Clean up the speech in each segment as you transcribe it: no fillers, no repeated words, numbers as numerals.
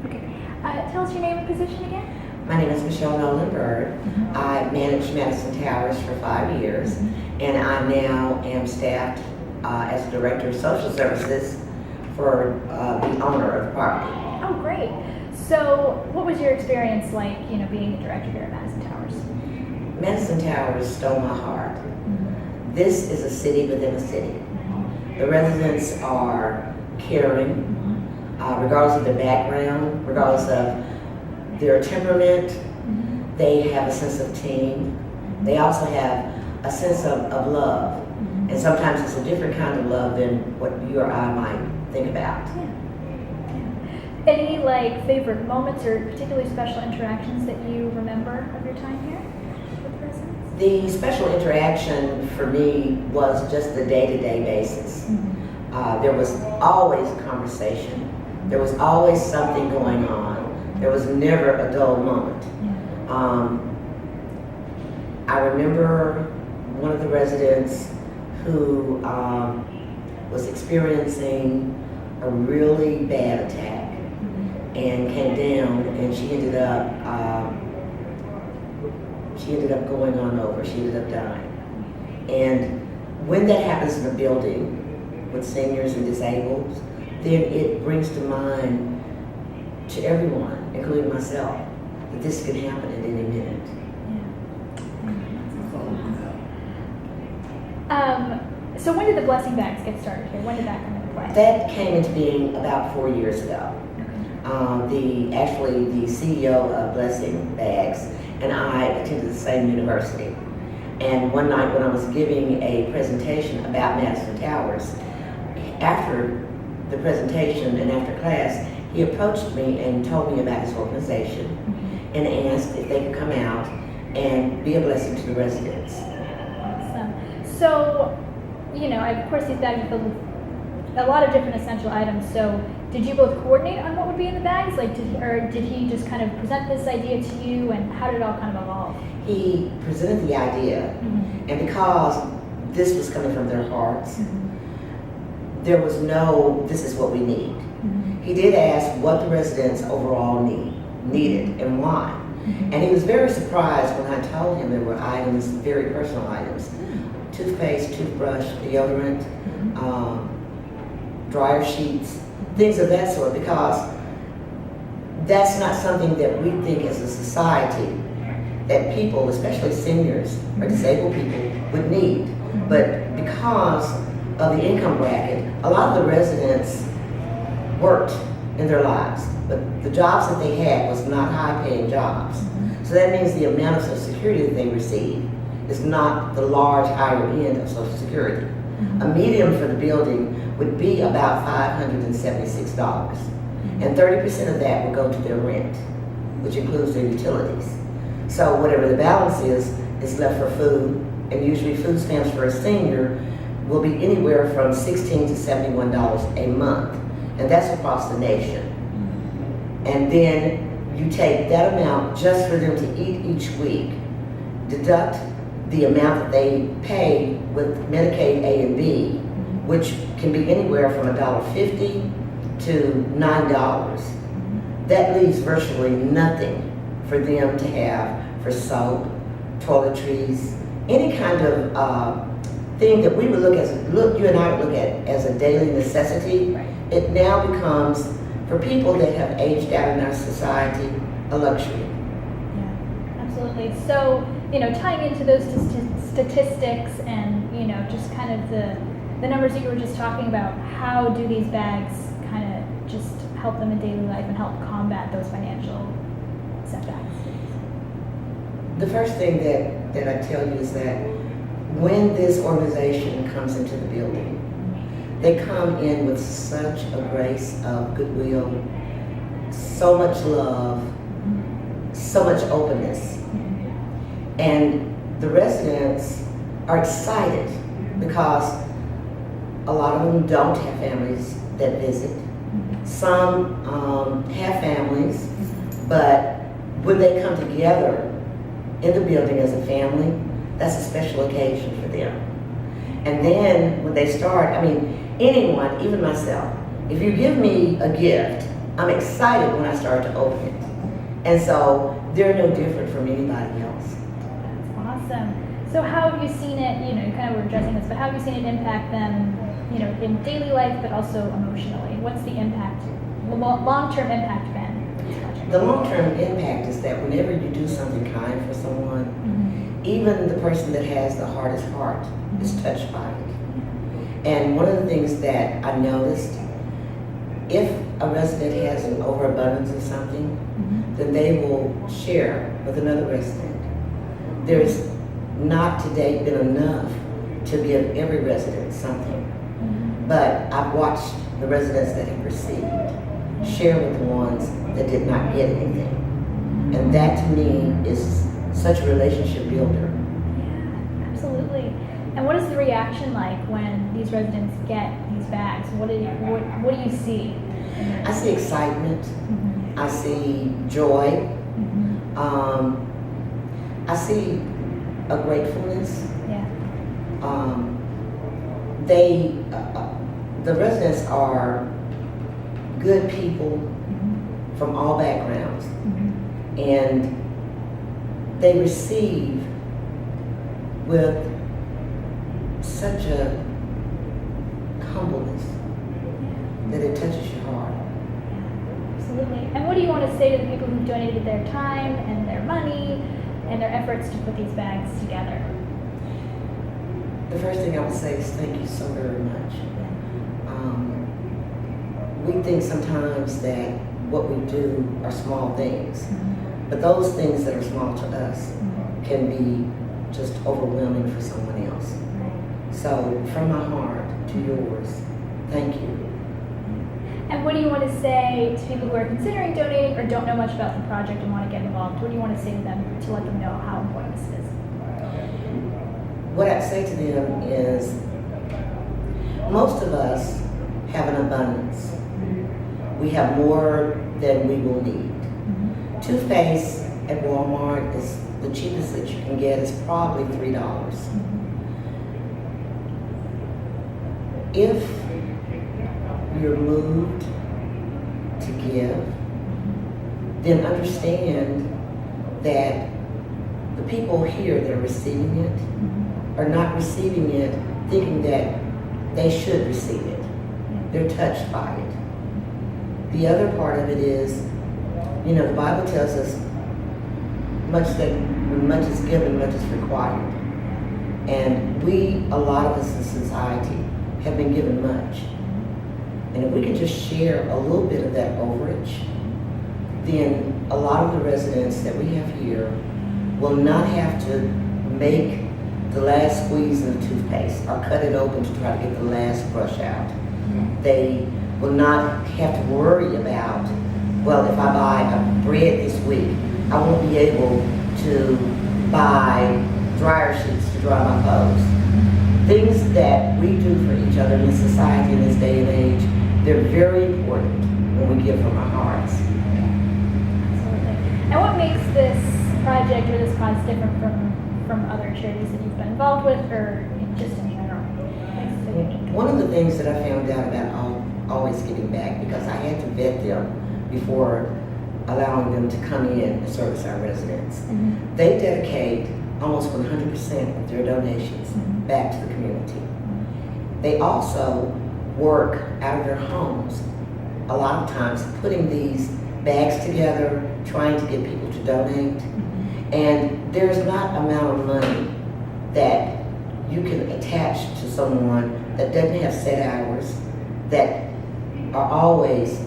Okay. Tell us your name and position again. My name is Michelle Nolan Bird. I managed Madison Towers for 5 years, and I now am staffed as Director of Social Services for the owner of the property. Oh, great. So, what was your experience like, being the director here at Madison Towers? Madison Towers stole my heart. This is a city within a city. The residents are caring, regardless of their background, regardless of their temperament. They have a sense of team. They also have a sense of love. And sometimes it's a different kind of love than what you or I might think about. Yeah. Any favorite moments or particularly special interactions that you remember of your time here with the residents? The special interaction for me was just the day-to-day basis. There was always a conversation. There was always something going on. There was never a dull moment. I remember one of the residents who was experiencing a really bad attack and came down, and she ended up going on over. She ended up dying. And when that happens in a building with seniors and disabled, then it brings to mind to everyone, including myself, that this could happen at any minute. So when did the blessing bags get started here? When did that come into play? That came into being about 4 years ago. The CEO of Blessing Bags and I attended the same university. And one night when I was giving a presentation about Madison Towers, after the presentation and after class, he approached me and told me about his organization and asked if they could come out and be a blessing to the residents. Awesome. So, of course these bags are filled with a lot of different essential items. So did you both coordinate on what would be in the bags? Did he just kind of present this idea to you, and how did it all kind of evolve? He presented the idea, and because this was coming from their hearts, there was no, this is what we need. He did ask what the residents overall needed and why. And he was very surprised when I told him there were items, very personal items, toothpaste, toothbrush, deodorant, dryer sheets, things of that sort, because that's not something that we think as a society that people, especially seniors or disabled people, would need. But because of the income bracket, a lot of the residents worked in their lives, but the jobs that they had was not high-paying jobs. So that means the amount of Social Security that they receive is not the large higher end of Social Security. A median for the building would be about $576, and 30% of that would go to their rent, which includes their utilities. So whatever the balance is left for food, and usually food stamps for a senior will be anywhere from $16 to $71 a month, and that's across the nation. And then you take that amount just for them to eat each week, deduct the amount that they pay with Medicaid A and B, which can be anywhere from $1.50 to $9. That leaves virtually nothing for them to have for soap, toiletries, any kind of thing that we would you and I would look at as a daily necessity. Right. It now becomes, for people that have aged out in our society, a luxury. Yeah, absolutely. So, tying into those statistics and, just kind of the numbers that you were just talking about, how do these bags kind of just help them in daily life and help combat those financial setbacks? The first thing that I tell you is that when this organization comes into the building, they come in with such a grace of goodwill, so much love, so much openness. And the residents are excited because a lot of them don't have families that visit. Some have families, but when they come together in the building as a family, that's a special occasion for them. And then when they start, anyone, even myself, if you give me a gift I'm excited when I start to open it. And so they're no different from anybody else. That's awesome. So how have you seen it, you know, you kind of were addressing this, but how have you seen it impact them, you know, in daily life, but also emotionally? What's the impact, long-term impact been for this project? The long-term impact is that whenever you do something kind for someone, even the person that has the hardest heart is touched by it. And one of the things that I noticed, if a resident has an overabundance of something, then they will share with another resident. There's not to date been enough to give every resident something, but I've watched the residents that have received share with the ones that did not get anything. And that to me is such a relationship builder. Yeah, absolutely. And what is the reaction like when these residents get these bags? What do you see? I see excitement. I see joy. I see a gratefulness. Yeah. The residents are good people from all backgrounds, and they receive with such a humbleness that it touches your heart. Absolutely. And what do you want to say to the people who donated their time and their money and their efforts to put these bags together? The first thing I would say is thank you so very much. We think sometimes that what we do are small things, but those things that are small to us can be just overwhelming for someone else. So from my heart to yours, thank you. And what do you want to say to people who are considering donating or don't know much about the project and want to get involved? What do you want to say to them to let them know how important this is? What I'd say to them is most of us have an abundance. We have more than we will need. Toothpaste at Walmart is the cheapest that you can get is probably $3. If you're moved to give, then understand that the people here that are receiving it are not receiving it thinking that they should receive it. They're touched by it. The other part of it is, you know, the Bible tells us when much is given, much is required. And a lot of us in society, have been given much. And if we can just share a little bit of that overage, then a lot of the residents that we have here will not have to make the last squeeze of the toothpaste or cut it open to try to get the last brush out. They will not have to worry about, well, if I buy a bread this week, I won't be able to buy dryer sheets to dry my clothes. Things that we do for each other in this society in this day and age, they're very important when we give from our hearts. Absolutely. And what makes this project or this cause different from other charities that you've been involved with, or just in general? One of the things that I found out about Always Giving Back, because I had to vet them before allowing them to come in and service our residents, they dedicate almost 100% of their donations back to the community. They also work out of their homes, a lot of times putting these bags together, trying to get people to donate. And there's not an amount of money that you can attach to someone that doesn't have set hours, that are always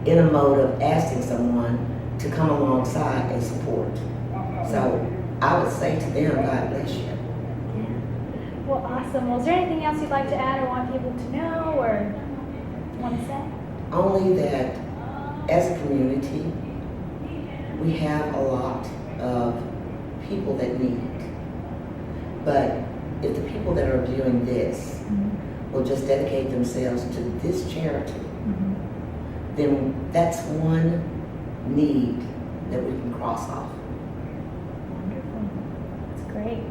in a mode of asking someone to come alongside and support. So I would say to them, God bless you. Well, awesome. Well, is there anything else you'd like to add or want people to know or want to say? Only that as a community, we have a lot of people that need. But if the people that are viewing this will just dedicate themselves to this charity, then that's one need that we can cross off. Wonderful. That's great.